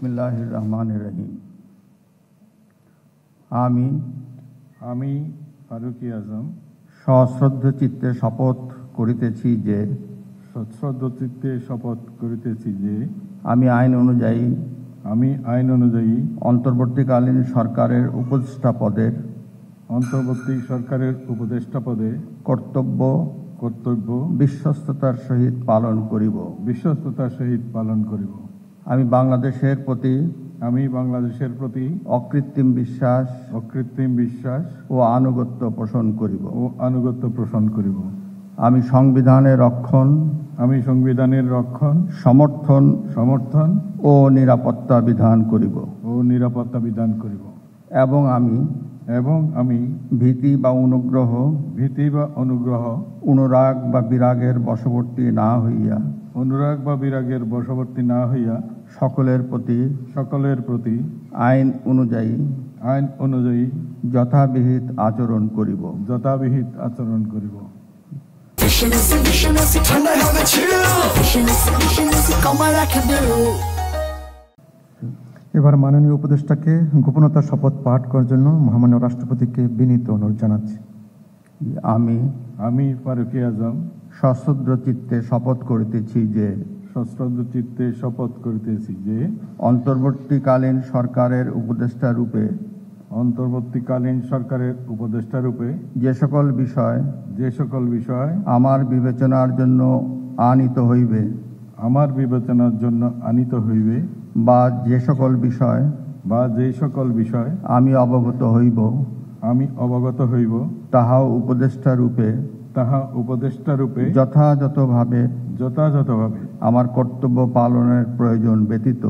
বিসমিল্লাহির রহমানির রহিম। আমি ফারুকী আজম সশ্রদ্ধ চিত্তে শপথ করিতেছি যে আমি আইন অনুযায়ী অন্তর্বর্তীকালীন সরকারের উপদেষ্টা পদের কর্তব্য বিশ্বস্ততার সহিত পালন করিব। আমি বাংলাদেশের প্রতি অকৃত্রিম বিশ্বাস ও আনুগত্য পোষণ করিব। আমি সংবিধানের রক্ষণ সমর্থন ও নিরাপত্তা বিধান করিব। এবং আমি ভীতি বা অনুগ্রহ অনুরাগ বা বিরাগের বশবর্তী না হইয়া সকলের প্রতি আইন অনুযায়ী যথাবিহিত আচরণ করিব। এবার মাননীয় উপদেষ্টাকে গোপনতার শপথ পাঠ করার জন্য মহামান্য রাষ্ট্রপতিকে বিনীত অনুরোধ জানাচ্ছি। আমি ফারুকী আজম সশ্রদ্ধ চিত্তে শপথ করিতেছি যে অন্তর্বর্তীকালীন সরকারের উপদেষ্টা রূপে যে সকল বিষয় আমার বিবেচনার জন্য আনিত হইবে বা যে সকল বিষয় আমি অবগত হইব তাহা উপদেষ্টা রূপে যথাযথভাবে আমার কর্তব্য পালনের প্রয়োজন ব্যতীত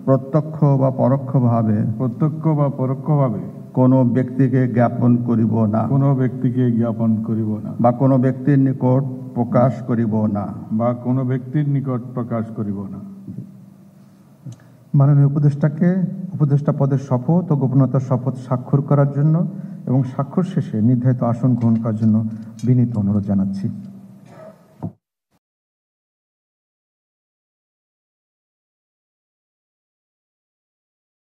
প্রত্যক্ষ বা পরোক্ষভাবে কোনো ব্যক্তিকে জ্ঞাপন করিব না বা কোনো ব্যক্তির নিকট প্রকাশ করিব না। মাননীয় উপদেষ্টাকে উপদেষ্টা পদের শপথ ও গোপনতার শপথ স্বাক্ষর করার জন্য এবং স্বাক্ষর শেষে নির্ধারিত আসন গ্রহণ করার জন্য বিনীত অনুরোধ জানাচ্ছি।